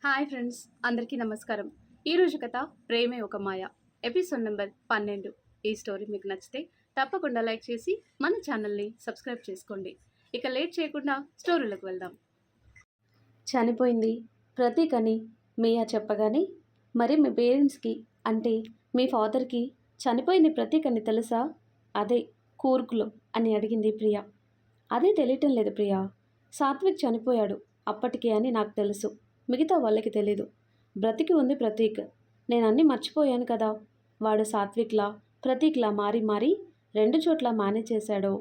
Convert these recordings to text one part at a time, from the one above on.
Hi friends, అందరికీ నమస్కారం. ఈరోజు కథ ప్రేమే ఒక మాయ, ఎపిసోడ్ నెంబర్ 12. ఈ స్టోరీ మీకు నచ్చితే తప్పకుండా లైక్ చేసి మన ఛానల్ని సబ్స్క్రైబ్ చేసుకోండి. ఇక లేట్ చేయకుండా స్టోరీలోకి వెళ్దాం. చనిపోయింది ప్రతీక్ అని మియా చెప్పగానే, మరి మీ పేరెంట్స్కి అంటే మీ ఫాదర్కి చనిపోయింది ప్రతీక్ అని తెలుసా? అదే కూర్గులో అని అడిగింది ప్రియా. అదే తెలియటం లేదు ప్రియా. సాత్విక్ చనిపోయాడు అప్పటికే అని నాకు తెలుసు, మిగతా వాళ్ళకి తెలీదు. బ్రతికి ఉంది ప్రతీక్. నేను అన్నీ మర్చిపోయాను కదా. వాడు సాత్విక్లా ప్రతీక్లా మారి మారి రెండు చోట్ల మేనేజ్ చేశాడో,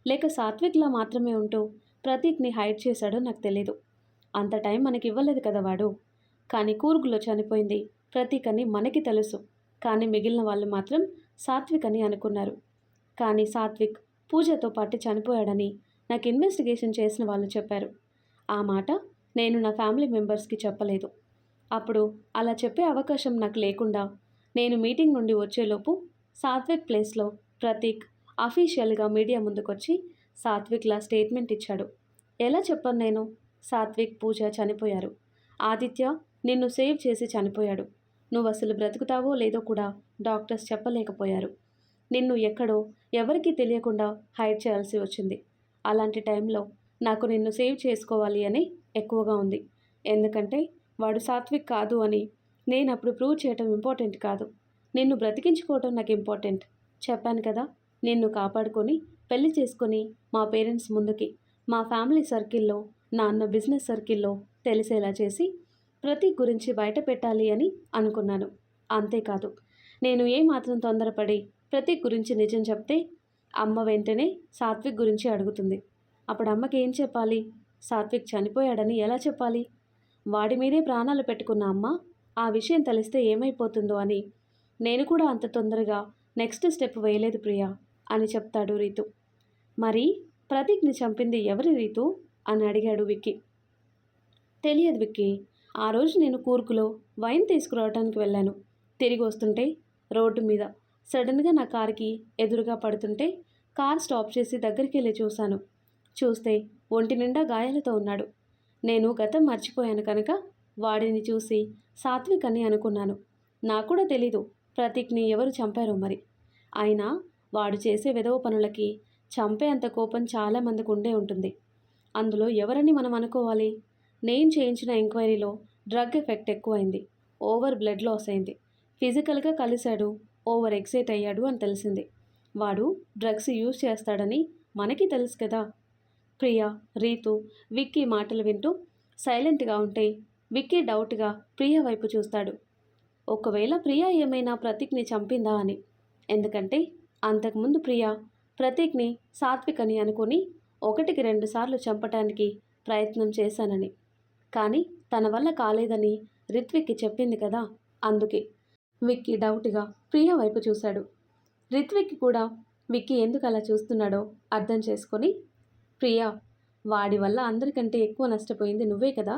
లేక సాత్విక్లా మాత్రమే ఉంటూ ప్రతీక్ని హైడ్ చేశాడో నాకు తెలీదు. అంత టైం మనకి ఇవ్వలేదు కదా వాడు. కానీ కూర్గులో చనిపోయింది ప్రతీక్ అని మనకి తెలుసు. కానీ మిగిలిన వాళ్ళు మాత్రం సాత్విక్ అని అనుకున్నారు. కానీ సాత్విక్ పూజతో పాటు చనిపోయాడని నాకు ఇన్వెస్టిగేషన్ చేసిన వాళ్ళు చెప్పారు. ఆ మాట నేను నా ఫ్యామిలీ మెంబర్స్కి చెప్పలేదు. అప్పుడు అలా చెప్పే అవకాశం నాకు లేకుండా నేను మీటింగ్ నుండి వచ్చేలోపు సాత్విక్ ప్లేస్లో ప్రతీక్ అఫీషియల్గా మీడియా ముందుకొచ్చి సాత్విక్లా స్టేట్మెంట్ ఇచ్చాడు. ఎలా చెప్పను నేను? సాత్విక్, పూజ చనిపోయారు. ఆదిత్య నిన్ను సేవ్ చేసి చనిపోయాడు. నువ్వు అసలు బ్రతుకుతావో లేదో కూడా డాక్టర్స్ చెప్పలేకపోయారు. నిన్ను ఎక్కడో ఎవరికీ తెలియకుండా హైడ్ చేయాల్సి వచ్చింది. అలాంటి టైంలో నాకు నిన్ను సేవ్ చేసుకోవాలి అని ఎక్కువగా ఉంది. ఎందుకంటే వాడు సాత్విక్ కాదు అని నేను అప్పుడు ప్రూవ్ చేయటం ఇంపార్టెంట్ కాదు. నిన్ను బ్రతికించుకోవటం నాకు ఇంపార్టెంట్. చెప్పాను కదా, నిన్ను కాపాడుకొని పెళ్లి చేసుకొని మా పేరెంట్స్ ముందుకి, మా ఫ్యామిలీ సర్కిల్లో, నాన్న బిజినెస్ సర్కిల్లో తెలిసేలా చేసి ప్రతీక్ గురించి బయట పెట్టాలి అని అనుకున్నాను. అంతేకాదు, నేను ఏమాత్రం తొందరపడి ప్రతీక్ గురించి నిజం చెప్తే అమ్మ వెంటనే సాత్విక్ గురించి అడుగుతుంది. అప్పుడు అమ్మకి ఏం చెప్పాలి? సాత్విక్ చనిపోయాడని ఎలా చెప్పాలి? వాడి మీదే ప్రాణాలు పెట్టుకున్న అమ్మ ఆ విషయం తెలిస్తే ఏమైపోతుందో అని నేను కూడా అంత తొందరగా నెక్స్ట్ స్టెప్ వేయలేదు ప్రియా అని చెప్తాడు రీతు. మరి ప్రతీక్ని చంపింది ఎవరి రీతు అని అడిగాడు విక్కీ. తెలియదు విక్కీ. ఆ రోజు నేను కూర్గులో వైన్ తీసుకురావడానికి వెళ్ళాను. తిరిగి వస్తుంటే రోడ్డు మీద సడన్గా నా కారుకి ఎదురుగా పడుతుంటే కార్ స్టాప్ చేసి దగ్గరికి వెళ్ళి చూశాను. చూస్తే ఒంటి నిండా గాయాలతో ఉన్నాడు. నేను గతం మర్చిపోయాను కనుక వాడిని చూసి సాత్విక్ అని అనుకున్నాను. నాకు కూడా తెలీదు ప్రతీక్ని ఎవరు చంపారో మరి. అయినా వాడు చేసే వెధవ పనులకి చంపే అంత కోపం చాలామందికి ఉండే ఉంటుంది. అందులో ఎవరని మనం అనుకోవాలి? నేను చేయించిన ఎంక్వైరీలో డ్రగ్ ఎఫెక్ట్ ఎక్కువైంది. ఓవర్ బ్లడ్ లాస్ అయింది. ఫిజికల్గా కలిశాడు, ఓవర్ ఎక్సైట్ అయ్యాడు అని తెలిసింది. వాడు డ్రగ్స్ యూజ్ చేస్తాడని మనకి తెలుసు కదా. ప్రియా, రీతు, విక్కీ మాటలు వింటూ సైలెంట్గా ఉంటే విక్కీ డౌట్గా ప్రియా వైపు చూస్తాడు. ఒకవేళ ప్రియా ఏమైనా ప్రతీక్ని చంపిందా అని. ఎందుకంటే అంతకుముందు ప్రియా ప్రతీక్ని సాత్విక్ అని అనుకుని 1-2 సార్లు చంపటానికి ప్రయత్నం చేశానని. కానీ తన వల్ల కాలేదని రిత్విక్కి చెప్పింది కదా. అందుకే విక్కీ డౌట్గా ప్రియా వైపు చూశాడు. రిత్విక్ కూడా విక్కీ ఎందుకు అలా చూస్తున్నాడో అర్థం చేసుకొని, ప్రియా, వాడి వల్ల అందరికంటే ఎక్కువ నష్టపోయింది నువ్వే కదా.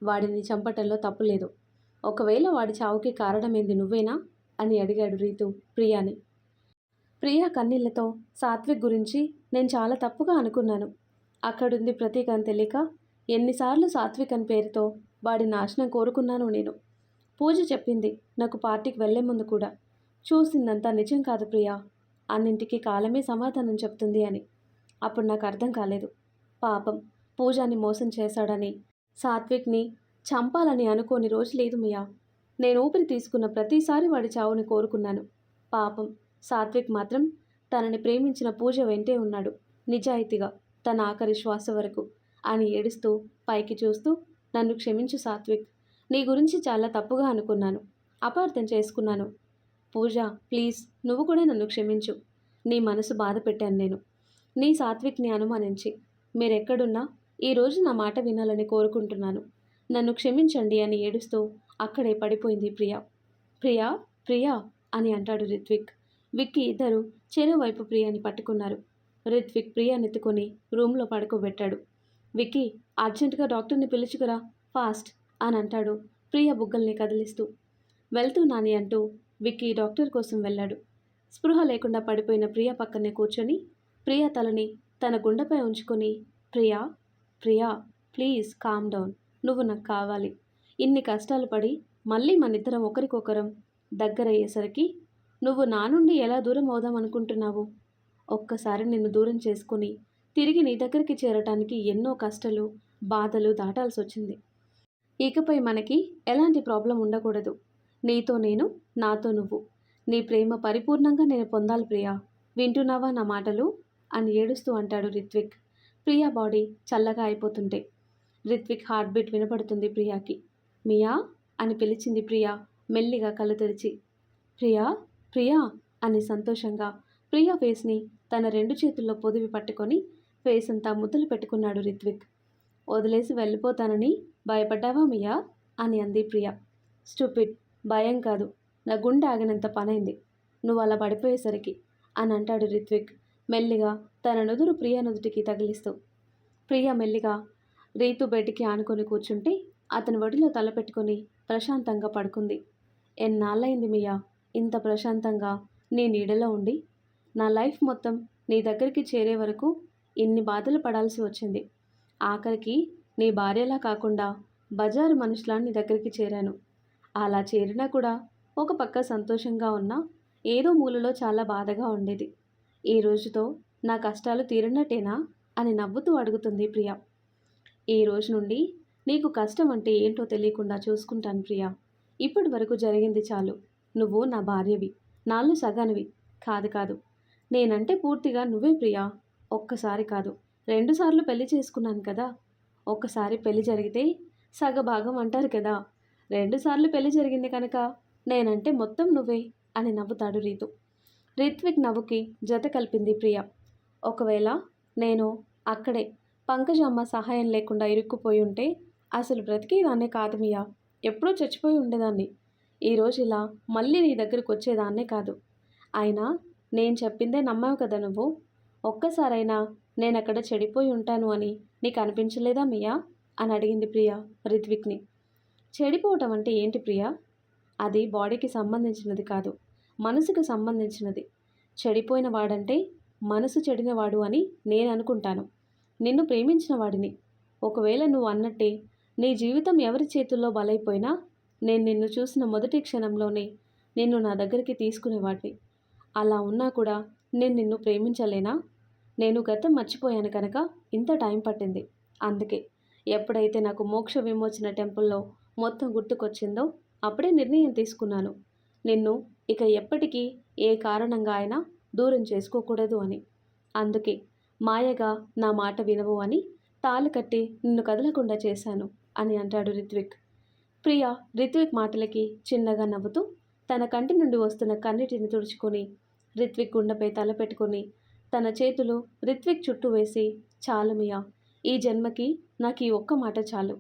వాడిని చంపటంలో తప్పులేదు. ఒకవేళ వాడి చావుకి కారణమైంది నువ్వేనా అని అడిగాడు రీతు ప్రియాని. ప్రియా కన్నీళ్లతో సాత్విక్ గురించి నేను చాలా తప్పుగా అనుకున్నాను. అక్కడుంది ప్రతీక్ అని తెలియక ఎన్నిసార్లు సాత్విక్ అని పేరుతో వాడి నాశనం కోరుకున్నాను నేను. పూజ చెప్పింది నాకు పార్టీకి వెళ్లే ముందు కూడా, చూసిందంతా నిజం కాదు ప్రియా, అన్నింటికి కాలమే సమాధానం చెప్తుంది అని. అప్పుడు నాకు అర్థం కాలేదు. పాపం పూజాని మోసం చేశాడని, సాత్విక్ని చంపాలని అనుకోని రోజు లేదు మియా. నేను ఊపిరి తీసుకున్న ప్రతిసారి వాడి చావుని కోరుకున్నాను. పాపం సాత్విక్ మాత్రం తనని ప్రేమించిన పూజ వెంటే ఉన్నాడు, నిజాయితీగా తన ఆఖరి శ్వాస వరకు అని ఏడుస్తూ పైకి చూస్తూ, నన్ను క్షమించు సాత్విక్, నీ గురించి చాలా తప్పుగా అనుకున్నాను, అపార్థం చేసుకున్నాను. పూజ, ప్లీజ్ నువ్వు కూడా నన్ను క్షమించు. నీ మనసు బాధ పెట్టాను నేను, నీ సాత్విక్ని అనుమానించి. మీరెక్కడున్నా ఈరోజు నా మాట వినాలని కోరుకుంటున్నాను. నన్ను క్షమించండి అని ఏడుస్తూ అక్కడే పడిపోయింది ప్రియా. ప్రియా, ప్రియా అని అంటాడు రిత్విక్. విక్కీ ఇద్దరు చెరువైపు ప్రియాని పట్టుకున్నారు. రిత్విక్ ప్రియానెత్తుకొని రూమ్లో పడుకోబెట్టాడు. విక్కీ, అర్జెంటుగా డాక్టర్ని పిలుచుకురా, ఫాస్ట్ అని అంటాడు ప్రియా బుగ్గల్ని కదిలిస్తూ. వెళ్తూ నాని అంటూ విక్కీ డాక్టర్ కోసం వెళ్ళాడు. స్పృహ లేకుండా పడిపోయిన ప్రియా పక్కనే కూర్చొని ప్రియా తలని తన గుండెపై ఉంచుకొని, Priya, Priya please calm down, నువ్వు నాకు కావాలి. ఇన్ని కష్టాలు పడి మళ్ళీ మనిద్దరం ఒకరికొకరం దగ్గరయ్యేసరికి నువ్వు నా నుండి ఎలా దూరం అవుదాం అనుకుంటున్నావు? ఒక్కసారి నిన్ను దూరం చేసుకుని తిరిగి నీ దగ్గరికి చేరటానికి ఎన్నో కష్టాలు, బాధలు దాటాల్సొచ్చింది. ఇకపై మనకి ఎలాంటి ప్రాబ్లం ఉండకూడదు. నీతో నేను, నాతో నువ్వు. నీ ప్రేమ పరిపూర్ణంగా నేను పొందాలి ప్రియా. వింటున్నావా నా మాటలు? అని ఏడుస్తూ అంటాడు రిత్విక్. ప్రియా బాడీ చల్లగా అయిపోతుంటే రిత్విక్ హార్ట్ బీట్ వినపడుతుంది ప్రియాకి. మియా అని పిలిచింది ప్రియా మెల్లిగా కళ్ళు తెరిచి. ప్రియా ప్రియా అని సంతోషంగా ప్రియా ఫేస్ని తన 2 చేతుల్లో పొదివి పట్టుకొని ఫేస్ అంతా ముద్దులు పెట్టుకున్నాడు రిత్విక్. వదిలేసి వెళ్ళిపోతానని భయపడ్డావా మియా అని అంది ప్రియా. స్టూపిడ్, భయం కాదు, నా గుండె ఆగినంత పనైంది నువ్వు అలా పడిపోయేసరికి అని అంటాడు రిత్విక్ మెల్లిగా తన నుదురు ప్రియా నుదుటికి తగిలిస్తూ. ప్రియా మెల్లిగా రీతు బెడ్కి ఆనుకొని కూర్చుంటే అతని ఒడిలో తల పెట్టుకొని ప్రశాంతంగా పడుకుంది. ఎన్నాళ్ళైంది మియా ఇంత ప్రశాంతంగా నీ నీడలో ఉండి? నా లైఫ్ మొత్తం నీ దగ్గరికి చేరే వరకు ఇన్ని బాధలు పడాల్సి వచ్చింది. ఆఖరికి నీ భార్యలా కాకుండా బజారు మనుషులా నీ దగ్గరికి చేరాను. అలా చేరినా కూడా ఒక పక్క సంతోషంగా ఉన్నా ఏదో మూలలో చాలా బాధగా ఉండేది. ఈ రోజుతో నా కష్టాలు తీరినట్టేనా అని నవ్వుతూ అడుగుతుంది ప్రియా. ఈ రోజు నుండి నీకు కష్టం అంటే ఏంటో తెలియకుండా చూసుకుంటాను ప్రియా. ఇప్పటి వరకు జరిగింది చాలు. నువ్వు నా భార్యవి, నాలో సగానివి. కాదు కాదు, నేనంటే పూర్తిగా నువ్వే ప్రియా. ఒక్కసారి కాదు, 2 సార్లు పెళ్లి చేసుకున్నాను కదా. ఒక్కసారి పెళ్లి జరిగితే సగభాగం అంటారు కదా. 2 సార్లు పెళ్లి జరిగింది కనుక నేనంటే మొత్తం నువ్వే అని నవ్వుతాడు రీతు. రిత్విక్ నవ్వుకి జత కలిపింది ప్రియా. ఒకవేళ నేను అక్కడే పంకజమ్మ సహాయం లేకుండా ఇరుక్కుపోయి ఉంటే అసలు బ్రతికేదాన్నే కాదు మియా. ఎప్పుడో చచ్చిపోయి ఉండేదాన్ని. ఈరోజు ఇలా మళ్ళీ నీ దగ్గరికి వచ్చేదాన్నే కాదు. అయినా నేను చెప్పిందే నమ్మావు కదా నువ్వు. ఒక్కసారైనా నేనక్కడ చెడిపోయి ఉంటాను అని నీకు అనిపించలేదా మియా అని అడిగింది ప్రియా రిత్విక్ని. చెడిపోవటం అంటే ఏంటి ప్రియా? అది బాడీకి సంబంధించినది కాదు, మనసుకు సంబంధించినది. చెడిపోయిన వాడంటే మనసు చెడినవాడు అని నేను అనుకుంటాను. నిన్ను ప్రేమించిన వాడిని. ఒకవేళ నువ్వు అన్నట్టే నీ జీవితం ఎవరి చేతుల్లో బలైపోయినా నేను నిన్ను చూసిన మొదటి క్షణంలోనే నిన్ను నా దగ్గరికి తీసుకునేవాడిని. అలా ఉన్నా కూడా నేను నిన్ను ప్రేమించలేనా? నేను గతం మర్చిపోయాను కనుక ఇంత టైం పట్టింది. అందుకే ఎప్పుడైతే నాకు మోక్ష విమోచన టెంపుల్లో మొత్తం గుర్తుకొచ్చిందో అప్పుడే నిర్ణయం తీసుకున్నాను. నిన్ను ఇక ఎప్పటికీ ఏ కారణంగా అయినా దూరం చేసుకోకూడదు అని. అందుకే మాయగా నా మాట వినవు అని తాళి కట్టి నిన్ను కదలకుండా చేశాను అని అంటాడు రిత్విక్. ప్రియా రిత్విక్ మాటలకి చిన్నగా నవ్వుతూ తన కంటి నుండి వస్తున్న కన్నీటిని తుడుచుకొని రిత్విక్ గుండెపై తల పెట్టుకొని తన చేతులు రిత్విక్ చుట్టూ వేసి, చాలు మియా, ఈ జన్మకి నాకు ఈ ఒక్క మాట చాలు.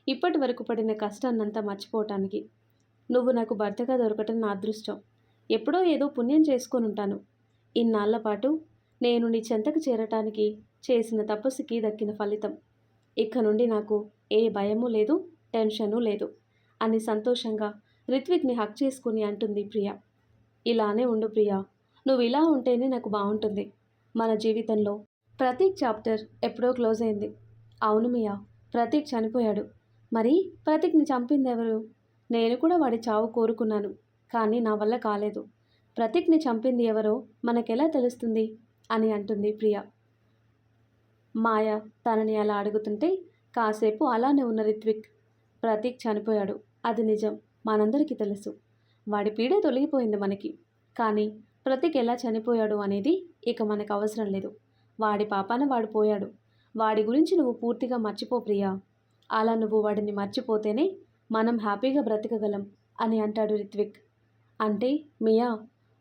ఇప్పటి వరకు పడిన కష్టాన్నంతా మర్చిపోవటానికి. నువ్వు నాకు భర్తగా దొరకటం నా అదృష్టం. ఎప్పుడో ఏదో పుణ్యం చేసుకొని ఉంటాను. ఇన్నాళ్ల పాటు నేను నీ చెంతకు చేరటానికి చేసిన తపస్సుకి దక్కిన ఫలితం. ఇక నుండి నాకు ఏ భయము లేదు, టెన్షను లేదు అని సంతోషంగా రిత్విక్ని హక్ చేసుకుని అంటుంది ప్రియా. ఇలానే ఉండు ప్రియా, నువ్వు ఇలా ఉంటేనే నాకు బాగుంటుంది. మన జీవితంలో ప్రతీక్ చాప్టర్ ఎప్పుడో క్లోజ్ అయింది. అవును మియా, ప్రతీక్ చనిపోయాడు. మరి ప్రతీక్ని చంపింది ఎవరు? నేను కూడా వాడి చావు కోరుకున్నాను, కానీ నా వల్ల కాలేదు. ప్రతీక్ని చంపింది ఎవరో మనకెలా తెలుస్తుంది అని అంటుంది ప్రియా. మాయ తనని అలా అడుగుతుంటే కాసేపు అలానే ఉన్న రిత్విక్, ప్రతీక్ చనిపోయాడు, అది నిజం, మనందరికీ తెలుసు. వాడి పీడ తొలగిపోయింది మనకి. కానీ ప్రతీక్ ఎలా చనిపోయాడు అనేది ఇక మనకు అవసరం లేదు. వాడి పాపాన వాడు పోయాడు. వాడి గురించి నువ్వు పూర్తిగా మర్చిపో ప్రియా. అలా నువ్వు వాడిని మర్చిపోతేనే మనం హ్యాపీగా బ్రతకగలం అని అంటాడు రిత్విక్. అంటే మియా,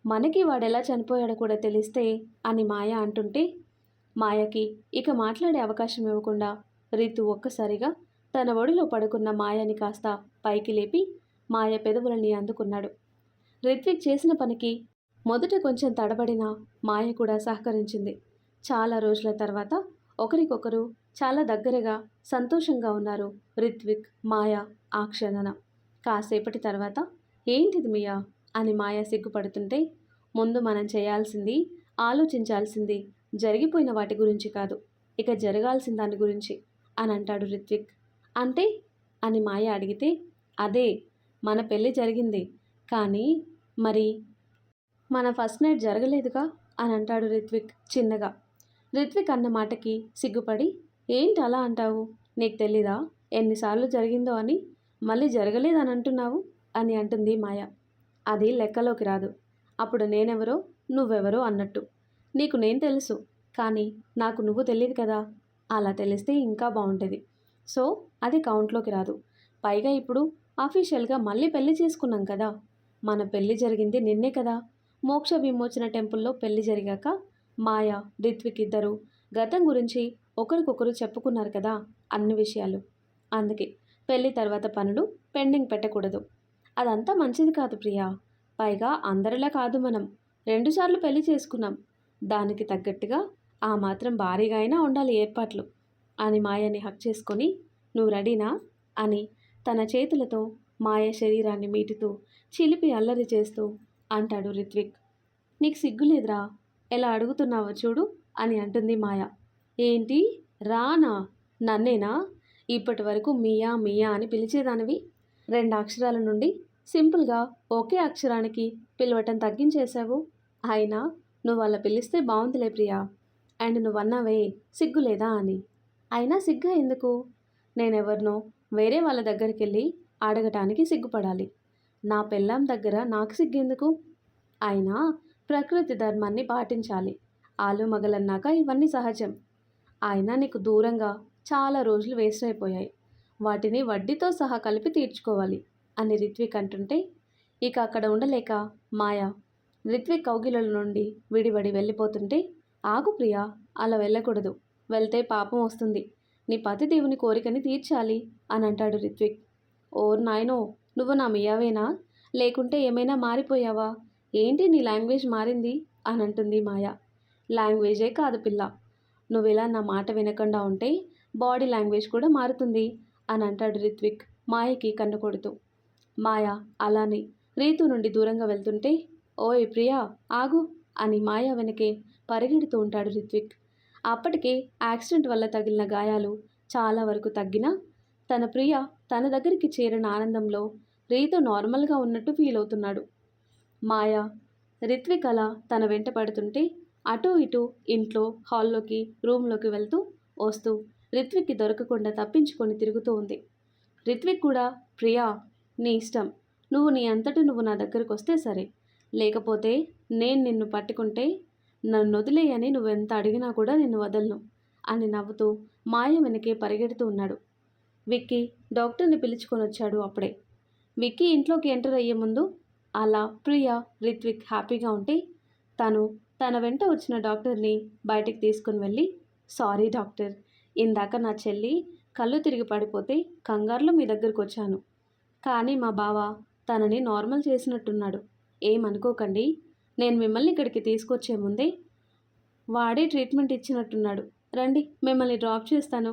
మనకి వాడెలా చనిపోయాడో కూడా తెలిస్తే అని మాయ అంటుంటే మాయకి ఇక మాట్లాడే అవకాశం ఇవ్వకుండా రితు ఒక్కసారిగా తన ఒడిలో పడుకున్న మాయని కాస్త పైకి లేపి మాయ పెదవులని అందుకున్నాడు. రిత్విక్ చేసిన పనికి మొదట కొంచెం తడబడినా మాయ కూడా సహకరించింది. చాలా రోజుల తర్వాత ఒకరికొకరు చాలా దగ్గరగా సంతోషంగా ఉన్నారు రిత్విక్, మాయ ఆ క్షణన. కాసేపటి తర్వాత ఏంటిది మియా అని మాయ సిగ్గుపడుతుంటే, ముందు మనం చేయాల్సింది, ఆలోచించాల్సింది జరిగిపోయిన వాటి గురించి కాదు, ఇక జరగాల్సిన దాని గురించి అని అంటాడు రిత్విక్. అంటే అని మాయ అడిగితే, అదే మన పెళ్ళి జరిగింది, కానీ మరి మన ఫస్ట్ నైట్ జరగలేదుగా అని అంటాడు రిత్విక్ చిన్నగా. రిత్విక్ అన్న మాటకి సిగ్గుపడి, ఏంటి అలా అంటావు? నీకు తెలీదా ఎన్నిసార్లు జరిగిందో అని? మళ్ళీ జరగలేదని అంటున్నావు అని అంటుంది మాయ. అది లెక్కలోకి రాదు. అప్పుడు నేనెవరో నువ్వెవరో అన్నట్టు. నీకు నేను తెలుసు, కానీ నాకు నువ్వు తెలియదు కదా. అలా తెలిస్తే ఇంకా బాగుంటుంది. సో అది కౌంట్లోకి రాదు. పైగా ఇప్పుడు అఫీషియల్గా మళ్ళీ పెళ్లి చేసుకున్నాం కదా. మన పెళ్లి జరిగింది నిన్నే కదా. మోక్ష విమోచన టెంపుల్లో పెళ్లి జరిగాక మాయ రిత్విక్ ఇద్దరు గతం గురించి ఒకరికొకరు చెప్పుకున్నారు కదా, అన్ని విషయాలు. అందుకే పెళ్లి తర్వాత పనులు పెండింగ్ పెట్టకూడదు. అదంతా మంచిది కాదు ప్రియా. పైగా అందరిలా కాదు మనం. 2 సార్లు పెళ్లి చేసుకున్నాం. దానికి తగ్గట్టుగా ఆ మాత్రం భారీగా అయినా ఉండాలి ఏర్పాట్లు అని మాయని హక్ చేసుకొని, నువ్వు రెడీనా అని తన చేతులతో మాయ శరీరాన్ని మీటుతూ చిలిపి అల్లరి చేస్తూ అంటాడు రిత్విక్. నీకు సిగ్గులేదురా, ఎలా అడుగుతున్నావో చూడు అని అంటుంది మాయ. ఏంటి రానా? నన్నేనా? ఇప్పటి వరకు మియా మియా అని పిలిచేదానివి 2 అక్షరాల నుండి సింపుల్గా ఒకే అక్షరానికి పిలవటం తగ్గించేశావు. అయినా నువ్వు అలా పిలిస్తే బాగుందిలే ప్రియా. అండ్ నువ్వన్నావే సిగ్గులేదా అని. అయినా సిగ్గా ఎందుకు? నేనెవరినో వేరే వాళ్ళ దగ్గరికి వెళ్ళి అడగటానికి సిగ్గుపడాలి. నా పెళ్ళాం దగ్గర నాకు సిగ్గెందుకు? అయినా ప్రకృతి ధర్మాన్ని పాటించాలి. ఆలు మగలన్నాక ఇవన్నీ సహజం. అయినా నీకు దూరంగా చాలా రోజులు వేస్ట్ అయిపోయాయి. వాటిని వడ్డీతో సహా కలిపి తీర్చుకోవాలి అని రిత్విక్ అంటుంటే, ఇక అక్కడ ఉండలేక మాయ రిత్విక్ కౌగిలల నుండి విడివడి వెళ్ళిపోతుంటే, ఆగు ప్రియా, అలా వెళ్ళకూడదు. వెళ్తే పాపం వస్తుంది. నీ పతి దేవుని కోరికని తీర్చాలి అని అంటాడు రిత్విక్. ఓర్ నాయనో, నువ్వు నా మియావేనా? లేకుంటే ఏమైనా మారిపోయావా? ఏంటి నీ లాంగ్వేజ్ మారింది అని అంటుంది మాయ. లాంగ్వేజే కాదు పిల్ల, నువ్వు ఇలా నా మాట వినకుండా ఉంటే బాడీ లాంగ్వేజ్ కూడా మారుతుంది అని అంటాడు రిత్విక్ మాయకి కన్ను కొడుతూ. మాయ అలానే రీతు నుండి దూరంగా వెళ్తుంటే, ఓయ్ ప్రియా ఆగు అని మాయ వెనకే పరిగెడుతూ ఉంటాడు రిత్విక్. అప్పటికే యాక్సిడెంట్ వల్ల తగిలిన గాయాలు చాలా వరకు తగ్గినా తన ప్రియ తన దగ్గరికి చేరిన ఆనందంలో రీతు నార్మల్గా ఉన్నట్టు ఫీల్ అవుతున్నాడు. మాయ రిత్విక్ అలా తన వెంట పడుతుంటే అటూ ఇటూ ఇంట్లో హాల్లోకి రూమ్లోకి వెళ్తూ వస్తూ రిత్విక్కి దొరకకుండా తప్పించుకొని తిరుగుతూ ఉంది. రిత్విక్ కూడా, ప్రియా నీ ఇష్టం, నువ్వు నీ అంతటి నువ్వు నా దగ్గరకు వస్తే సరే, లేకపోతే నేను నిన్ను పట్టుకుంటే నన్ను వదిలేయని నువ్వెంత అడిగినా కూడా నిన్ను వదలను అని నవ్వుతూ మాయ వెనకే పరిగెడుతూ ఉన్నాడు. విక్కీ డాక్టర్ని పిలుచుకొని వచ్చాడు అప్పుడే. విక్కీ ఇంట్లోకి ఎంటర్ అయ్యే ముందు అలా ప్రియా రిత్విక్ హ్యాపీగా ఉంటే తను తన వెంట వచ్చిన డాక్టర్ని బయటికి తీసుకుని వెళ్ళి, సారీ డాక్టర్, ఇందాక నా చెల్లి కళ్ళు తిరిగి పడిపోతే కంగారులో మీ దగ్గరకు వచ్చాను. కానీ మా బావ తనని నార్మల్ చేసినట్టున్నాడు. ఏమనుకోకండి, నేను మిమ్మల్ని ఇక్కడికి తీసుకొచ్చే ముందే వాడే ట్రీట్మెంట్ ఇచ్చినట్టున్నాడు. రండి మిమ్మల్ని డ్రాప్ చేస్తాను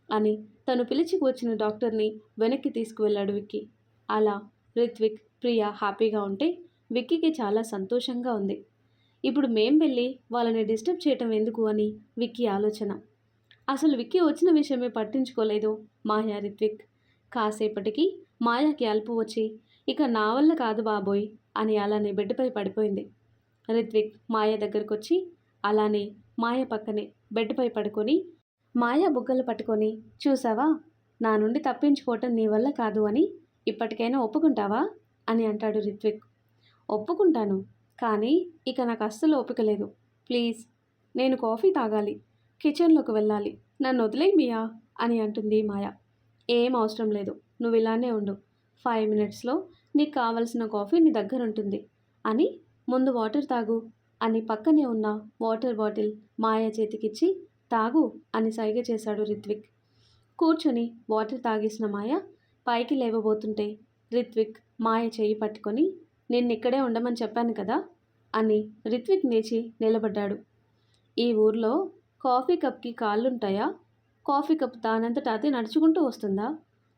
అని తను పిలిచి వచ్చిన డాక్టర్ని వెనక్కి తీసుకువెళ్ళాడు విక్కీ. అలా రిత్విక్ ప్రియా హ్యాపీగా ఉంటే విక్కీకి చాలా సంతోషంగా ఉంది. ఇప్పుడు మేం వెళ్ళి వాళ్ళని డిస్టర్బ్ చేయటం ఎందుకు అని విక్కీ ఆలోచన. అసలు విక్కీ వచ్చిన విషయమే పట్టించుకోలేదు మాయా రిత్విక్. కాసేపటికి మాయాకి అలుపు వచ్చి, ఇక నా వల్ల కాదు బాబోయ్ అని అలానే బెడ్పై పడిపోయింది. రిత్విక్ మాయ దగ్గరకు వచ్చి అలానే మాయ పక్కనే బెడ్పై పడుకొని మాయా బుగ్గలు పట్టుకొని, చూసావా, నా నుండి తప్పించుకోవటం నీ వల్ల కాదు అని ఇప్పటికైనా ఒప్పుకుంటావా అని అంటాడు రిత్విక్. ఒప్పుకుంటాను, కానీ ఇక నాకు అస్సలు ఓపిక లేదు. ప్లీజ్, నేను కాఫీ తాగాలి, కిచెన్లోకి వెళ్ళాలి, నన్ను వదిలేయ్ మియా అని అంటుంది మాయ. ఏం అవసరం లేదు, నువ్వు ఇలానే ఉండు, 5 మినిట్స్లో నీకు కావలసిన కాఫీ నీ దగ్గర ఉంటుంది అని, ముందు వాటర్ తాగు అని పక్కనే ఉన్న వాటర్ బాటిల్ మాయ చేతికిచ్చి, తాగు అని సైగ చేశాడు రిత్విక్. కూర్చొని వాటర్ తాగేసిన మాయ పైకి లేవబోతుంటే రిత్విక్ మాయ చేయి పట్టుకొని, నిన్నిక్కడే ఉండమని చెప్పాను కదా అని రిత్విక్ లేచి నిలబడ్డాడు. ఈ ఊర్లో కాఫీ కప్కి కాళ్ళుంటాయా? కాఫీ కప్ దానంతట అదే నడుచుకుంటూ వస్తుందా?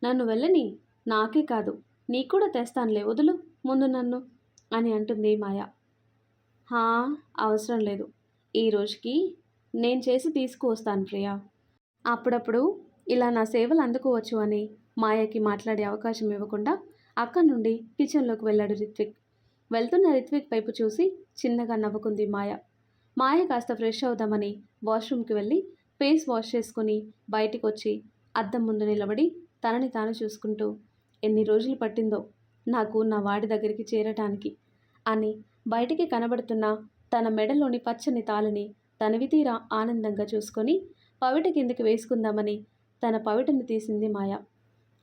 నన్ను వెళ్ళని, నాకే కాదు నీకు కూడా తెస్తానులే, వదులు ముందు నన్ను అని అంటుంది మాయ. హా, అవసరం లేదు, ఈ రోజుకి నేను చేసి తీసుకువస్తాను ప్రియా. అప్పుడప్పుడు ఇలా నా సేవలు అందుకోవచ్చు అని మాయకి మాట్లాడే అవకాశం ఇవ్వకుండా అక్కడి నుండి కిచెన్లోకి వెళ్ళాడు రిత్విక్. వెళ్తున్న రిత్విక్ వైపు చూసి చిన్నగా నవ్వుకుంది మాయ. మాయ కాస్త ఫ్రెష్ అవుదామని వాష్రూమ్కి వెళ్ళి ఫేస్ వాష్ చేసుకుని బయటికి వచ్చి అద్దం ముందు నిలబడి తనని తాను చూసుకుంటూ, ఎన్ని రోజులు పట్టిందో నాకు నా వాడి దగ్గరికి చేరటానికి అని బయటికి కనబడుతున్న తన మెడలోని పచ్చని తాళిని తనివితీరా ఆనందంగా చూసుకొని పవిట కిందకి వేసుకుందామని తన పవిటను తీసింది మాయ.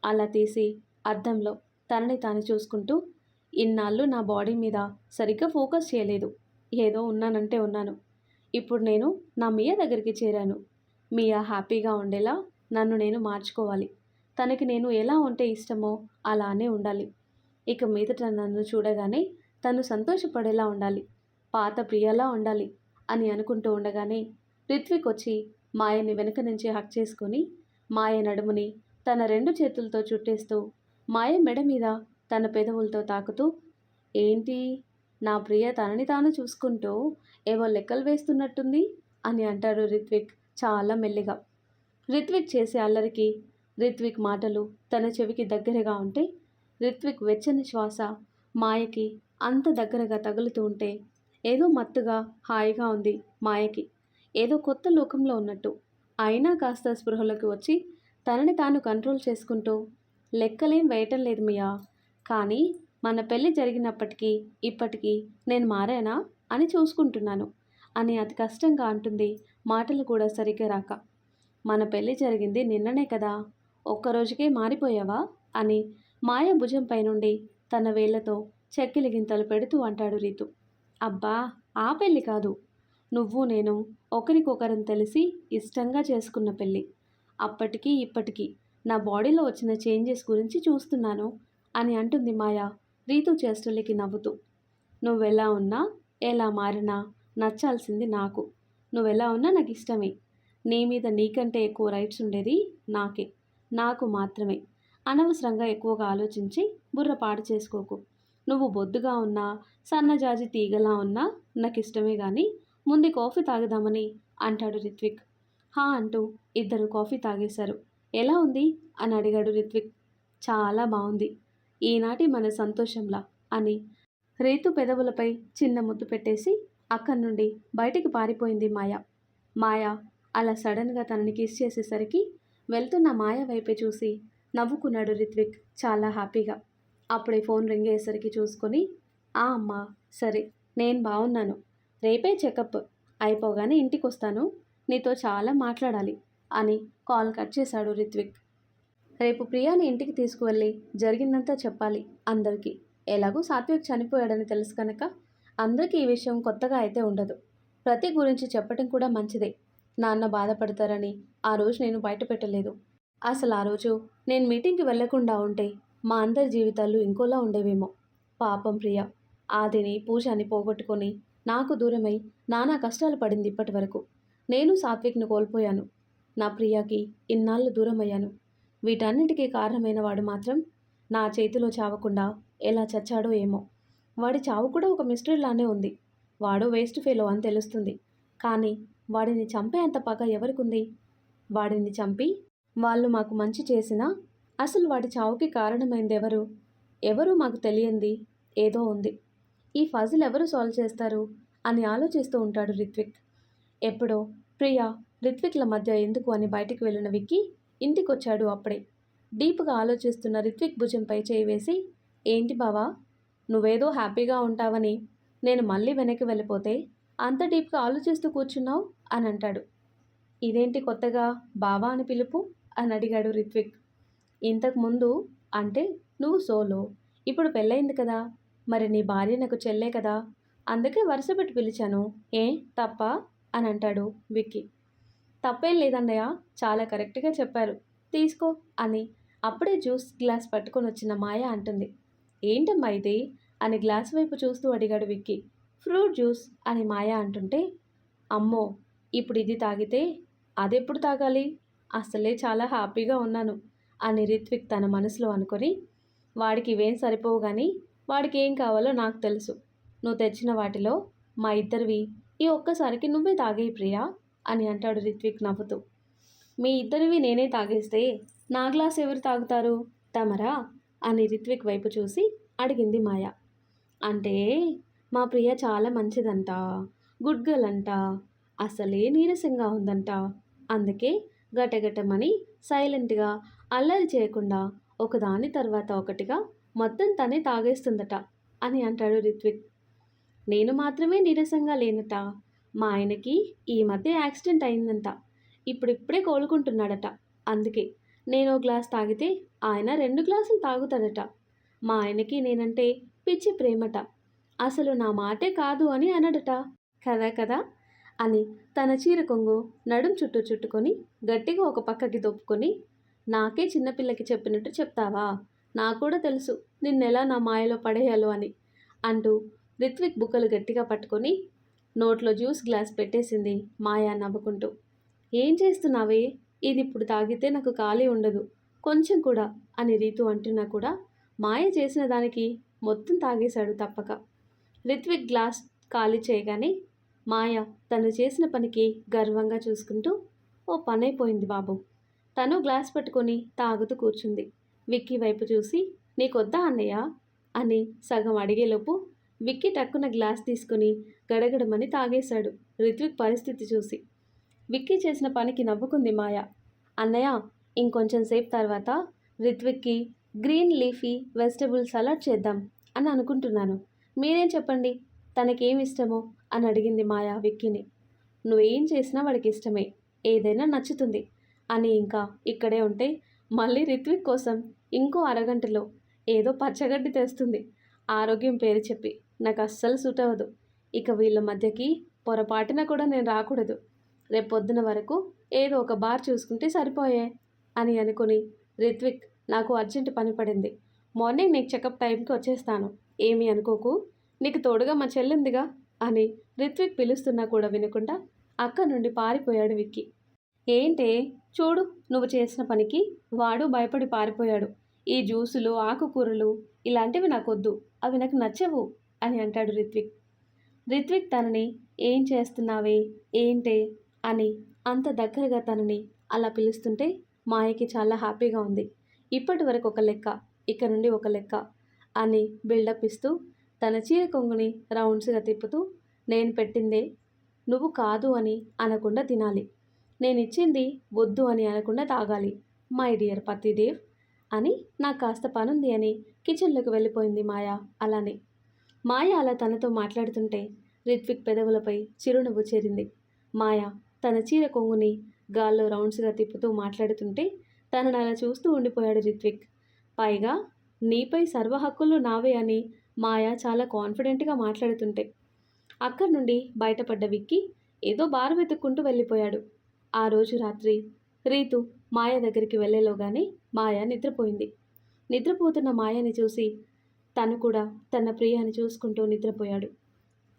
అలా తీసి అద్దంలో తనని తాను చూసుకుంటూ, ఇన్నాళ్ళు నా బాడీ మీద సరిగ్గా ఫోకస్ చేయలేదు, ఏదో ఉన్నానంటే ఉన్నాను. ఇప్పుడు నేను నా మియా దగ్గరికి చేరాను. మియా హ్యాపీగా ఉండేలా నన్ను నేను మార్చుకోవాలి. తనకి నేను ఎలా ఉంటే ఇష్టమో అలానే ఉండాలి. ఇక మీదట నన్ను చూడగానే తను సంతోషపడేలా ఉండాలి, పాత ప్రియలా ఉండాలి అని అనుకుంటూ ఉండగానే రిత్విక్ వచ్చి మాయని వెనుక నుంచి హక్ చేసుకొని మాయ నడుముని తన 2 చేతులతో చుట్టేస్తూ మాయ మెడ మీద తన పెదవులతో తాకుతూ, ఏంటి నా ప్రియ తనని తాను చూసుకుంటూ ఏవో లెక్కలు వేస్తున్నట్టుంది అని అంటాడు రిత్విక్ చాలా మెల్లిగా. రిత్విక్ చేసే అల్లరికి రిత్విక్ మాటలు తన చెవికి దగ్గరగా ఉంటే రిత్విక్ వెచ్చని శ్వాస మాయకి అంత దగ్గరగా తగులుతూ ఉంటే ఏదో మత్తుగా హాయిగా ఉంది మాయకి. ఏదో కొత్త లోకంలో ఉన్నట్టు. అయినా కాస్త స్పృహలోకి వచ్చి తనని తాను కంట్రోల్ చేసుకుంటూ, లెక్కలేం వేయటం లేదు మియా, కానీ మన పెళ్ళి జరిగినప్పటికీ ఇప్పటికీ నేను మారానా అని చూసుకుంటున్నాను అని అతి కష్టంగా అంటుంది, మాటలు కూడా సరిగ్గా రాక. మన పెళ్ళి జరిగింది నిన్ననే కదా, ఒక్కరోజుకే మారిపోయావా అని మాయ భుజంపై నుండి తన వేళ్లతో చెక్కిలి గింతలు పెడుతూ అంటాడు రీతు. అబ్బా, ఆ పెళ్ళి కాదు, నువ్వు నేను ఒకరికొకరం తెలిసి ఇష్టంగా చేసుకున్న పెళ్ళి. అప్పటికీ ఇప్పటికీ నా బాడీలో వచ్చిన చేంజెస్ గురించి చూస్తున్నాను అని అంటుంది మాయ రీతు చేష్టలకి నవ్వుతూ. నువ్వెలా ఉన్నా ఎలా మారినా నచ్చాల్సింది నాకు. నువ్వెలా ఉన్నా నాకు ఇష్టమే. నీ మీద నీకంటే ఎక్కువ రైట్స్ ఉండేది నాకే, నాకు మాత్రమే. అనవసరంగా ఎక్కువగా ఆలోచించి బుర్ర పాడు చేసుకోకు. నువ్వు బొద్దుగా ఉన్నా సన్నజాజి తీగలా ఉన్నా నాకు ఇష్టమే కానీ ముందు కాఫీ తాగుదామని అంటాడు రిత్విక్. హా అంటూ ఇద్దరు కాఫీ తాగేశారు. ఎలా ఉంది అని అడిగాడు రిత్విక్. చాలా బాగుంది, ఈనాటి మన సంతోషంలా అని రీతు పెదవులపై చిన్న ముద్దు పెట్టేసి అక్కడి నుండి బయటికి పారిపోయింది మాయ. మాయ అలా సడన్గా తనని కిస్ చేసేసరికి వెళ్తున్న మాయ వైపే చూసి నవ్వుకున్నాడు రిత్విక్ చాలా హ్యాపీగా. అప్పుడే ఫోన్ రింగ్ అయ్యేసరికి చూసుకొని, ఆ అమ్మా సరే, నేను బాగున్నాను, రేపే చెకప్ అయిపోగానే ఇంటికి వస్తాను, నీతో చాలా మాట్లాడాలి అని కాల్ కట్ చేశాడు రిత్విక్. రేపు ప్రియాని ఇంటికి తీసుకువెళ్ళి జరిగిందంతా చెప్పాలి అందరికీ. ఎలాగూ సాత్విక్ చనిపోయాడని తెలుసు కనుక అందరికీ ఈ విషయం కొత్తగా అయితే ఉండదు. ప్రతి గురించి చెప్పటం కూడా మంచిదే. నాన్న బాధపడతారని ఆ రోజు నేను బయట పెట్టలేదు. అసలు ఆ రోజు నేను మీటింగ్కి వెళ్లకుండా ఉంటే మా అందరి జీవితాలు ఇంకోలా ఉండేవేమో. పాపం ప్రియ ఆదిని పూజని పోగొట్టుకొని నాకు దూరమై నానా కష్టాలు పడింది ఇప్పటి వరకు. నేను సాత్విక్ను కోల్పోయాను. నా ప్రియకి ఇన్నాళ్ళు దూరమయ్యాను. వీటన్నిటికీ కారణమైన వాడు మాత్రం నా చేతిలో చావకుండా ఎలా చచ్చాడో ఏమో. వాడి చావు కూడా ఒక మిస్టరీలానే ఉంది. వాడు వేస్ట్ ఫెలో అని తెలుస్తుంది, కానీ వాడిని చంపే అంత పగ ఎవరికుంది? వాడిని చంపి వాళ్ళు మాకు మంచి చేసినా అసలు వాడి చావుకి కారణమైంది ఎవరు? ఎవరు మాకు తెలియంది ఏదో ఉంది. ఈ ఫజిల్ ఎవరు సాల్వ్ చేస్తారు అని ఆలోచిస్తూ ఉంటాడు రిత్విక్. ఎప్పుడో ప్రియా రిత్విక్ల మధ్య ఎందుకు అని బయటికి వెళ్ళిన విక్కీ ఇంటికొచ్చాడు అప్పుడే. డీప్గా ఆలోచిస్తున్న రిత్విక్ భుజంపై చేయి వేసి, ఏంటి బావా, నువ్వేదో హ్యాపీగా ఉంటావని నేను మళ్ళీ వెనక్కి వెళ్ళిపోతే అంత డీప్గా ఆలోచిస్తూ కూర్చున్నావు అని అంటాడు. ఇదేంటి కొత్తగా బావా అని పిలుపు అని అడిగాడు రిత్విక్. ఇంతకుముందు అంటే నువ్వు సోలో, ఇప్పుడు పెళ్ళయింది కదా, మరి నీ భార్య నాకు చెల్లే కదా, అందుకే వరుస పెట్టి పిలిచాను, ఏ తప్ప అని అంటాడు విక్కీ. తప్పేం లేదన్నయ్య, చాలా కరెక్ట్గా చెప్పారు, తీసుకో అని అప్పుడే జ్యూస్ గ్లాస్ పట్టుకొని వచ్చిన మాయ అంటుంది. ఏంటమ్మా ఇది అని గ్లాస్ వైపు చూస్తూ అడిగాడు విక్కీ. ఫ్రూట్ జ్యూస్ అని మాయ అంటుంటే, అమ్మో ఇప్పుడు ఇది తాగితే అదెప్పుడు తాగాలి, అసలే చాలా హ్యాపీగా ఉన్నాను అని రిత్విక్ తన మనసులో అనుకొని, వాడికి ఇవేం సరిపోవు కానీ వాడికి ఏం కావాలో నాకు తెలుసు. నువ్వు తెచ్చిన వాటిలో మా ఇద్దరివి ఈ ఒక్కసారికి నువ్వే తాగేయి ప్రియా అని అంటాడు రిత్విక్ నవ్వుతూ. మీ ఇద్దరివి నేనే తాగేస్తే నా గ్లాస్ ఎవరు తాగుతారు? తమరా? అని రిత్విక్ వైపు చూసి అడిగింది మాయ. అంటే మా ప్రియ చాలా మంచిదంట, గుడ్ గర్ల్ అంట, అసలే నీరసంగా ఉందంట. అందుకే గటగటమని సైలెంట్గా అల్లరి చేయకుండా ఒకదాని తర్వాత ఒకటిగా మొత్తం తనే తాగేస్తుందట అని అంటాడు రిత్విక్. నేను మాత్రమే నీరసంగా లేనట. మా ఆయనకి ఈ మధ్య యాక్సిడెంట్ అయిందంట. ఇప్పుడిప్పుడే కోలుకుంటున్నాడట. అందుకే నేను గ్లాస్ తాగితే ఆయన 2 గ్లాసులు తాగుతాడట. మా ఆయనకి నేనంటే పిచ్చి ప్రేమట. అసలు నా మాటే కాదు అని అనడట. కదా కదా అని తన చీర కొంగు నడుం చుట్టూ చుట్టుకొని గట్టిగా ఒక పక్కకి దొప్పుకొని, నాకే చిన్నపిల్లకి చెప్పినట్టు చెప్తావా? నాకు కూడా తెలుసు నిన్నెలా నా మాయలో పడేయాలో అని అంటూ రిత్విక్ బుగ్గలు గట్టిగా పట్టుకొని నోట్లో జ్యూస్ గ్లాస్ పెట్టేసింది మాయా నవ్వుకుంటూ. ఏం చేస్తున్నావే? ఇది ఇప్పుడు తాగితే నాకు ఖాళీ ఉండదు కొంచెం కూడా అని రీతు అంటున్నా కూడా మాయ చేసిన దానికి మొత్తం తాగేశాడు తప్పక. రిత్విక్ గ్లాస్ ఖాళీ చేయగానే మాయ తను చేసిన పనికి గర్వంగా చూసుకుంటూ, ఓ పనైపోయింది బాబు. తను గ్లాస్ పట్టుకొని తాగుతూ కూర్చుంది. విక్కీ వైపు చూసి, నీకొద్దా అన్నయ్య అని సగం అడిగేలోపు విక్కీ టక్కున గ్లాస్ తీసుకుని గడగడమని తాగేశాడు రిత్విక్ పరిస్థితి చూసి. విక్కీ చేసిన పనికి నవ్వుకుంది మాయ. అన్నయ్య, ఇంకొంచెం సేపు తర్వాత రిత్విక్కి గ్రీన్ లీఫీ వెజిటబుల్ సలాడ్ చేద్దాం అని అనుకుంటున్నాను. మీరేం చెప్పండి, తనకేమి ఇష్టమో అని అడిగింది మాయ విక్కీని. నువ్వేం చేసినా వాడికి ఇష్టమే, ఏదైనా నచ్చుతుంది అని ఇంకా ఇక్కడే ఉంటే మళ్ళీ రిత్విక్ కోసం ఇంకో అరగంటలో ఏదో పచ్చగడ్డి తెస్తుంది. ఆరోగ్యం పేరు చెప్పి నాకు అస్సలు సూట్ అవ్వదు. ఇక వీళ్ళ మధ్యకి పొరపాటున కూడా నేను రాకూడదు. రేపొద్దున వరకు ఏదో ఒక బార్ చూసుకుంటే సరిపోయే అని అనుకుని, రిత్విక్ నాకు అర్జెంట్ పని పడింది, మార్నింగ్ నీకు చెకప్ టైంకి వచ్చేస్తాను, ఏమీ అనుకోకు, నీకు తోడుగా మా చెల్లిందిగా అని రిత్విక్ పిలుస్తున్నా కూడా వినకుండా అక్కడి నుండి పారిపోయాడు విక్కీ. ఏంటే, చూడు నువ్వు చేసిన పనికి వాడు భయపడి పారిపోయాడు. ఈ జ్యూసులు ఆకుకూరలు ఇలాంటివి నాకొద్దు, అవి నాకు నచ్చవు అని అంటాడు రిత్విక్. రిత్విక్ తనని ఏం చేస్తున్నావే, ఏంటే అని అంత దగ్గరగా తనని అలా పిలుస్తుంటే మాయకి చాలా హ్యాపీగా ఉంది. ఇప్పటి వరకు ఒక లెక్క, ఇక నుండి ఒక లెక్క అని బిల్డప్ ఇస్తూ తన చీర కొంగుని రౌండ్స్గా తిప్పుతూ, నేను పెట్టిందే నువ్వు కాదు అని అనకుండా తినాలి, నేను ఇచ్చింది వద్దు అని అనకుండా తాగాలి మై డియర్ పతిదేవ్ అని నాకు కాస్త పనుంది అని కిచెన్లోకి వెళ్ళిపోయింది మాయ. అలానే మాయ అలా తనతో మాట్లాడుతుంటే రిత్విక్ పెదవులపై చిరునవ్వు చేరింది. మాయ తన చీర కొంగుని గాల్లో రౌండ్స్గా తిప్పుతూ మాట్లాడుతుంటే తనను అలా చూస్తూ ఉండిపోయాడు రిత్విక్. పైగా నీపై సర్వ హక్కులు నావే అని మాయ చాలా కాన్ఫిడెంట్గా మాట్లాడుతుంటే అక్కడి నుండి బయటపడ్డ విక్కీ ఏదో బార్ వెతుక్కుంటూ వెళ్ళిపోయాడు. ఆ రోజు రాత్రి రీతు మాయ దగ్గరికి వెళ్ళేలోగానే మాయ నిద్రపోయింది. నిద్రపోతున్న మాయని చూసి తను కూడా తన ప్రియాని చూసుకుంటూ నిద్రపోయాడు.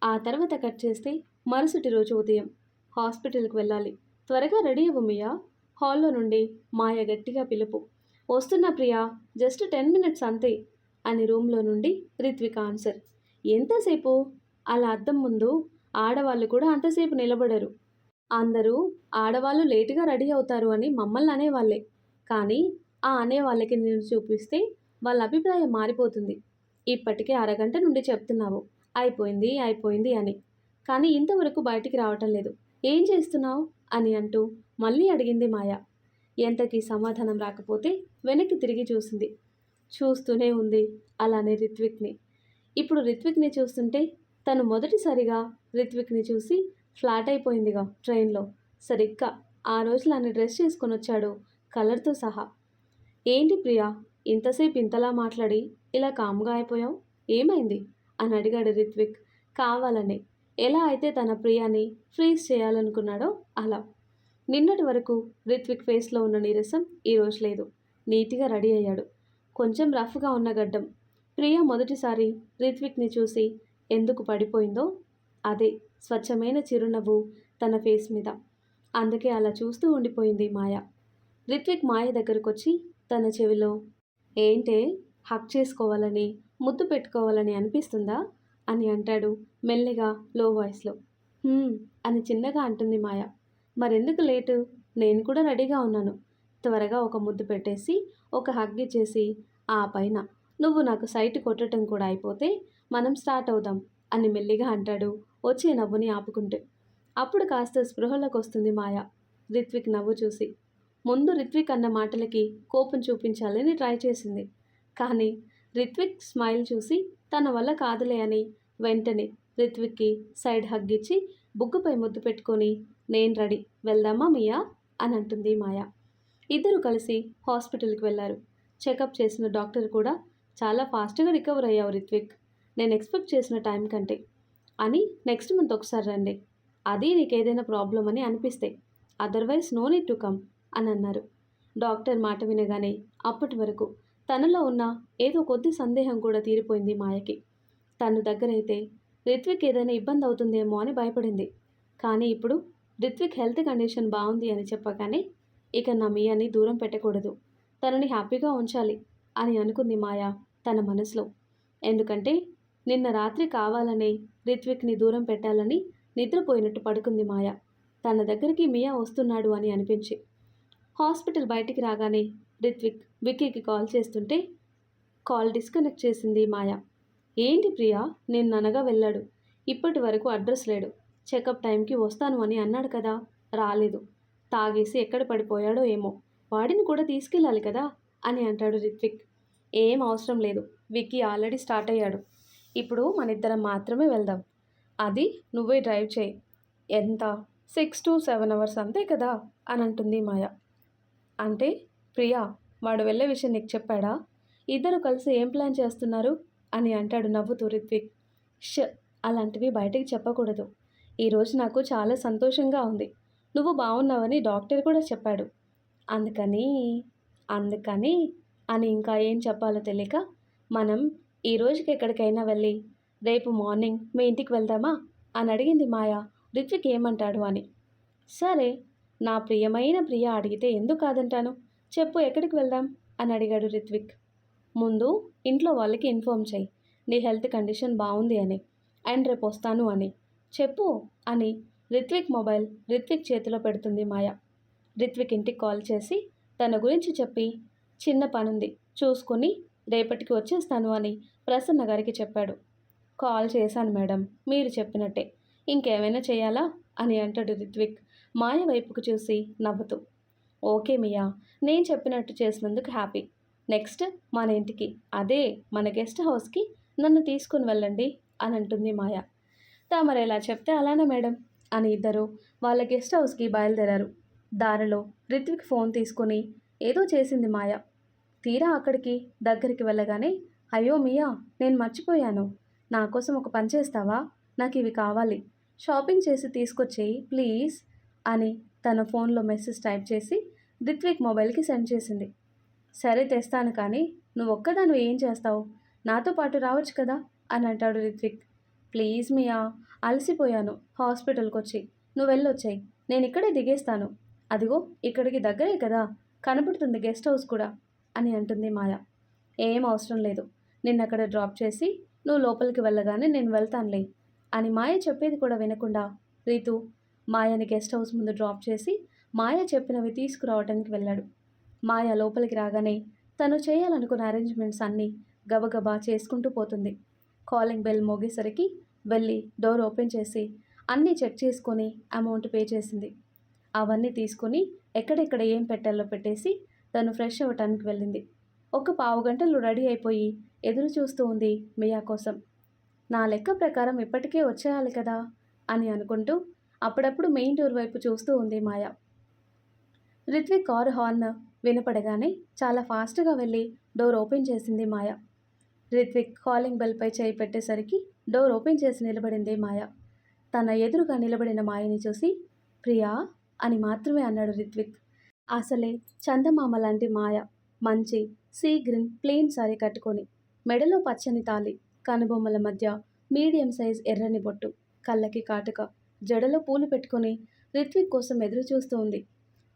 ఆ తర్వాత కట్ చేస్తే మరుసటి రోజు ఉదయం హాస్పిటల్కి వెళ్ళాలి, త్వరగా రెడీ అవ్వు మియా, హాల్లో నుండి మాయ గట్టిగా పిలుపు. వస్తున్నా ప్రియా, జస్ట్ 10 మినిట్స్ అంతే అని రూమ్లో నుండి రిత్విక్ ఆన్సర్. ఎంతసేపు? అలా అద్దం ముందు ఆడవాళ్ళు కూడా అంతసేపు నిలబడరు. అందరూ ఆడవాళ్ళు లేటుగా రెడీ అవుతారు అని మమ్మల్ని అనేవాళ్ళే, కానీ ఆ అనేవాళ్ళకి నేను చూపిస్తే వాళ్ళ అభిప్రాయం మారిపోతుంది. ఇప్పటికే అరగంట నుండి చెప్తున్నావు అయిపోయింది అయిపోయింది అని, కానీ ఇంతవరకు బయటికి రావటం లేదు, ఏం చేస్తున్నావు అని అంటూ మళ్ళీ అడిగింది మాయ. ఎంతకీ సమాధానం రాకపోతే వెనక్కి తిరిగి చూసింది. చూస్తూనే ఉంది అలానే రిత్విక్ని. ఇప్పుడు రిత్విక్ని చూస్తుంటే తను మొదటిసారిగా రిత్విక్ని చూసి ఫ్లాట్ అయిపోయిందిగా ట్రైన్లో. సరిగ్గా ఆ రోజులాన్ని డ్రెస్ చేసుకొని వచ్చాడు కలర్తో సహా. ఏంటి ప్రియా, ఇంతసేపు ఇంతలా మాట్లాడి ఇలా కామ్గా అయిపోయావు, ఏమైంది అని అడిగాడు రిత్విక్ కావాలనే. ఎలా అయితే తన ప్రియాని ఫ్రీజ్ చేయాలనుకున్నాడో అలా. నిన్నటి వరకు రిత్విక్ ఫేస్లో ఉన్న నీరసం ఈరోజు లేదు. నీట్గా రెడీ అయ్యాడు. కొంచెం రఫ్గా ఉన్న గడ్డం. ప్రియా మొదటిసారి రిత్విక్ని చూసి ఎందుకు పడిపోయిందో అదే స్వచ్ఛమైన చిరునవ్వు తన ఫేస్ మీద. అందుకే అలా చూస్తూ ఉండిపోయింది మాయ. రిత్విక్ మాయ దగ్గరకొచ్చి తన చెవిలో, ఏంటే హక్ చేసుకోవాలని ముద్దు పెట్టుకోవాలని అనిపిస్తుందా అని అంటాడు మెల్లిగా లో వాయిస్లో. అని చిన్నగా అంటుంది మాయ. మరెందుకు లేటు, నేను కూడా రెడీగా ఉన్నాను, త్వరగా ఒక ముద్దు పెట్టేసి ఒక హగ్ ఇచ్చేసి ఆ పైన నువ్వు నాకు సైట్ కొట్టడం కూడా అయిపోతే మనం స్టార్ట్ అవుదాం అని మెల్లిగా అంటాడు వచ్చే నవ్వుని ఆపుకుంటూ. అప్పుడు కాస్త స్పృహలోకి వస్తుంది మాయ రిత్విక్ నవ్వు చూసి. ముందు రిత్విక్ అన్న మాటలకి కోపం చూపించాలని ట్రై చేసింది. కానీ రిత్విక్ స్మైల్ చూసి తన వల్ల కాదులే అని వెంటనే రిత్విక్కి సైడ్ హగ్ ఇచ్చి బుగ్గపై ముద్దు పెట్టుకొని నేను రెడీ వెళ్దామా మియా అని అంటుంది మాయ. ఇద్దరు కలిసి హాస్పిటల్కి వెళ్ళారు. చెకప్ చేసిన డాక్టర్ కూడా చాలా ఫాస్ట్గా రికవర్ అయ్యావు రిత్విక్, నేను ఎక్స్పెక్ట్ చేసిన టైం కంటే అని నెక్స్ట్ మంత్ ఒకసారి రండి, అది నీకేదైనా ప్రాబ్లం అని అనిపిస్తే, otherwise no need to come అని అన్నారు. డాక్టర్ మాట వినగానే అప్పటి వరకు తనలో ఉన్న ఏదో కొద్ది సందేహం కూడా తీరిపోయింది మాయకి. తను దగ్గరైతే రిత్విక్ ఏదైనా ఇబ్బంది అవుతుందేమో అని భయపడింది. కానీ ఇప్పుడు రిత్విక్ హెల్త్ కండిషన్ బాగుంది అని చెప్పగానే ఇక నా మియాని దూరం పెట్టకూడదు, తనని హ్యాపీగా ఉంచాలి అని అనుకుంది మాయ తన మనసులో. ఎందుకంటే నిన్న రాత్రి కావాలనే రిత్విక్ని దూరం పెట్టాలని నిద్రపోయినట్టు పడుకుంది మాయ, తన దగ్గరికి మియా వస్తున్నాడు అని అనిపించి. హాస్పిటల్ బయటికి రాగానే రిత్విక్ విక్కీకి కాల్ చేస్తుంటే కాల్ డిస్కనెక్ట్ చేసింది మాయ. ఏంటి ప్రియా, నేను అనగా వెళ్ళాడు, ఇప్పటి వరకు అడ్రస్ లేడు, చెకప్ టైంకి వస్తాను అని అన్నాడు కదా, రాలేదు, తాగేసి ఎక్కడ పడిపోయాడో ఏమో, వాడిని కూడా తీసుకెళ్ళాలి కదా అని అంటాడు రిత్విక్. ఏం అవసరం లేదు, విక్కీ ఆల్రెడీ స్టార్ట్ అయ్యాడు, ఇప్పుడు మన ఇద్దరం మాత్రమే వెళ్దాం, అది నువ్వే డ్రైవ్ చేయి, ఎంత 6 to 7 hours అంతే కదా అని అంటుంది మాయ. అంటే ప్రియా, వాడు వెళ్ళే విషయం నీకు చెప్పాడా, ఇద్దరు కలిసి ఏం ప్లాన్ చేస్తున్నారు అని అంటాడు నవ్వుతూ రిత్విక్. అలాంటివి బయటికి చెప్పకూడదు, ఈరోజు నాకు చాలా సంతోషంగా ఉంది, నువ్వు బాగున్నావని డాక్టర్ కూడా చెప్పాడు, అందుకని అందుకని అని ఇంకా ఏం చెప్పాలో తెలియక మనం ఈ రోజుకి ఎక్కడికైనా వెళ్ళి రేపు మార్నింగ్ మీ ఇంటికి వెళ్దామా అని అడిగింది మాయ రిత్విక్ ఏమంటాడు అని. సరే, నా ప్రియమైన ప్రియ అడిగితే ఎందుకు కాదంటాను, చెప్పు ఎక్కడికి వెళ్దాం అని అడిగాడు రిత్విక్. ముందు ఇంట్లో వాళ్ళకి ఇన్ఫామ్ చేయి నీ హెల్త్ కండిషన్ బాగుంది అని, అండ్ రేపు వస్తాను అని చెప్పు అని రిత్విక్ మొబైల్ రిత్విక్ చేతిలో పెడుతుంది మాయ. రిత్విక్ ఇంటికి కాల్ చేసి తన గురించి చెప్పి చిన్న పనుంది చూసుకొని రేపటికి వచ్చేస్తాను అని ప్రసన్న గారికి చెప్పాడు. కాల్ చేశాను మేడం, మీరు చెప్పినట్టే, ఇంకేమైనా చేయాలా అని అంటాడు రిత్విక్ మాయ వైపుకు చూసి నవ్వుతూ. ఓకే మియా, నేను చెప్పినట్టు చేసినందుకు హ్యాపీ, నెక్స్ట్ మన ఇంటికి, అదే మన గెస్ట్ హౌస్కి నన్ను తీసుకుని వెళ్ళండి అని అంటుంది మాయ. తమరు ఎలా చెప్తే అలానే మేడం అని ఇద్దరు వాళ్ళ గెస్ట్ హౌస్కి బయలుదేరారు. దారిలో రిత్విక్ ఫోన్ తీసుకుని ఏదో చేసింది మాయ. తీరా అక్కడికి దగ్గరికి వెళ్ళగానే అయ్యో మియా, నేను మర్చిపోయాను, నా కోసం ఒక పని చేస్తావా, నాకు ఇవి కావాలి, షాపింగ్ చేసి తీసుకొచ్చేయి ప్లీజ్ అని తన ఫోన్లో మెసేజ్ టైప్ చేసి రిత్విక్ మొబైల్కి సెండ్ చేసింది. సరే తెస్తాను, కానీ నువ్వు ఒక్కదాను ఏం చేస్తావు, నాతో పాటు రావచ్చు కదా అని అంటాడు రిత్విక్. ప్లీజ్ మియా, అలసిపోయాను హాస్పిటల్కి వచ్చి, నువ్వు వెళ్ళొచ్చాయి, నేను ఇక్కడే దిగేస్తాను, అదిగో ఇక్కడికి దగ్గరే కదా, కనబడుతుంది గెస్ట్ హౌస్ కూడా అని అంటుంది మాయ. ఏం అవసరం లేదు, నిన్న అక్కడ డ్రాప్ చేసి నువ్వు లోపలికి వెళ్ళగానే నేను వెళ్తానులే అని మాయ చెప్పేది కూడా వినకుండా రీతు మాయని గెస్ట్ హౌస్ ముందు డ్రాప్ చేసి మాయ చెప్పినవి తీసుకురావడానికి వెళ్ళాడు. మాయ లోపలికి రాగానే తను చేయాలనుకున్న అరేంజ్మెంట్స్ అన్నీ గబగబా చేసుకుంటూ పోతుంది. కాలింగ్ బెల్ మోగేసరికి వెళ్ళి డోర్ ఓపెన్ చేసి అన్నీ చెక్ చేసుకొని అమౌంట్ పే చేసింది. అవన్నీ తీసుకొని ఎక్కడెక్కడ ఏం పెట్టాలో పెట్టేసి తను ఫ్రెష్ అవ్వటానికి వెళ్ళింది. ఒక పావుగంటలో రెడీ అయిపోయి ఎదురు చూస్తూ ఉంది మియా కోసం. నా లెక్క ప్రకారం ఇప్పటికే వచ్చేయాలి కదా అని అనుకుంటూ అప్పుడప్పుడు మెయిన్ డోర్ వైపు చూస్తూ ఉంది మాయ. రిత్విక్ కారు హార్న్ వినపడగానే చాలా ఫాస్ట్గా వెళ్ళి డోర్ ఓపెన్ చేసింది మాయ. రిత్విక్ కాలింగ్ బెల్పై చేయి పెట్టేసరికి డోర్ ఓపెన్ చేసి నిలబడింది మాయ. తన ఎదురుగా నిలబడిన మాయని చూసి ప్రియా అని మాత్రమే అన్నాడు రిత్విక్. అసలే చందమామ లాంటి మాయ మంచి సీ గ్రీన్ ప్లెయిన్ సారీ కట్టుకొని, మెడలో పచ్చని తాలి, కనుబొమ్మల మధ్య మీడియం సైజ్ ఎర్రని బొట్టు, కళ్ళకి కాటుక, జడలో పూలు పెట్టుకొని రిత్విక్ కోసం ఎదురు చూస్తూ ఉంది.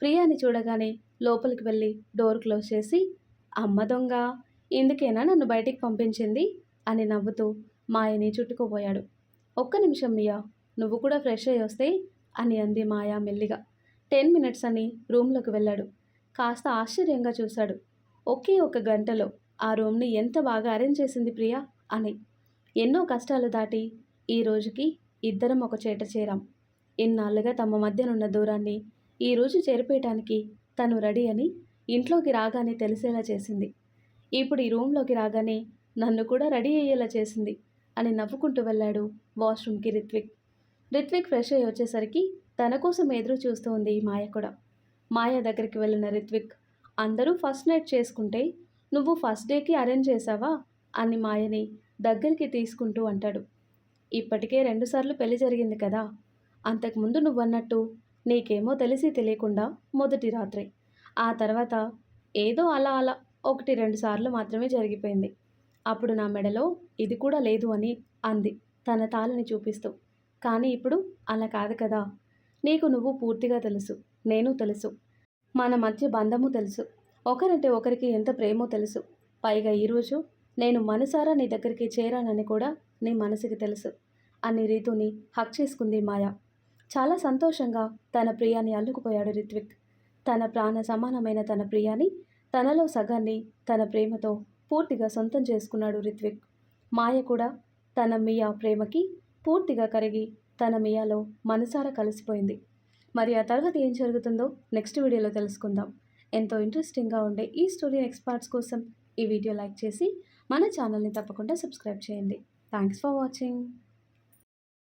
ప్రియాని చూడగానే లోపలికి వెళ్ళి డోర్ క్లోజ్ చేసి అమ్మ దొంగ, ఇందుకేనా నన్ను బయటికి పంపించింది అని నవ్వుతూ మాయని చుట్టుకుపోయాడు. ఒక్క నిమిషం మియా, నువ్వు కూడా ఫ్రెష్ అయ్యి వస్తే అని అంది మాయ మెల్లిగా. 10 minutes అని రూమ్లోకి వెళ్ళాడు. కాస్త ఆశ్చర్యంగా చూశాడు. ఒకే ఒక గంటలో ఆ రూమ్ని ఎంత బాగా అరేంజ్ చేసింది ప్రియా అని. ఎన్నో కష్టాలు దాటి ఈ రోజుకి ఇద్దరం ఒక చేట చేరాం. ఇన్నాళ్ళుగా తమ మధ్యనున్న దూరాన్ని ఈరోజు చెరిపేయటానికి తను రెడీ అని ఇంట్లోకి రాగానే తెలిసేలా చేసింది. ఇప్పుడు ఈ రూమ్లోకి రాగానే నన్ను కూడా రెడీ అయ్యేలా చేసింది అని నవ్వుకుంటూ వెళ్ళాడు వాష్రూమ్కి రిత్విక్. రిత్విక్ ఫ్రెష్ అయ్యి వచ్చేసరికి తన కోసం ఎదురు చూస్తూ ఉంది మాయ కూడా. మాయ దగ్గరికి వెళ్ళిన రిత్విక్, అందరూ ఫస్ట్ నైట్ చేసుకుంటే నువ్వు ఫస్ట్ డేకి అరేంజ్ చేసావా అని మాయని దగ్గరికి తీసుకుంటూ అంటాడు. ఇప్పటికే 2 సార్లు పెళ్లి జరిగింది కదా, అంతకుముందు నువ్వన్నట్టు నీకేమో తెలిసి తెలియకుండా మొదటి రాత్రి, ఆ తర్వాత ఏదో అలా అలా 1-2 సార్లు మాత్రమే జరిగిపోయింది. అప్పుడు నా మెడలో ఇది కూడా లేదు అని అంది తన తాళని చూపిస్తూ. కానీ ఇప్పుడు అలా కాదు కదా, నీకు నువ్వు పూర్తిగా తెలుసు, నేను తెలుసు, మన మధ్య బంధము తెలుసు, ఒకరంటే ఒకరికి ఎంత ప్రేమో తెలుసు. పైగా ఈరోజు నేను మనసారా నీ దగ్గరికి చేరానని కూడా నీ మనసుకి తెలుసు అని రీతుని హక్ చేసుకుంది మాయ. చాలా సంతోషంగా తన ప్రియాని అల్లుకుపోయాడు రిత్విక్. తన ప్రాణ సమానమైన తన ప్రియాని, తనలో సగాన్ని తన ప్రేమతో పూర్తిగా సొంతం చేసుకున్నాడు రిత్విక్. మాయ కూడా తన మియా ప్రేమకి పూర్తిగా కరిగి తన మియాలో మనసారా కలిసిపోయింది. మరి ఆ తర్వాత ఏం జరుగుతుందో నెక్స్ట్ వీడియోలో తెలుసుకుందాం. ఎంతో ఇంట్రెస్టింగ్గా ఉండే ఈ స్టోరీ నెక్స్ట్ పార్ట్స్ కోసం ఈ వీడియో లైక్ చేసి మన ఛానల్ని తప్పకుండా సబ్స్క్రైబ్ చేయండి. Thanks for watching.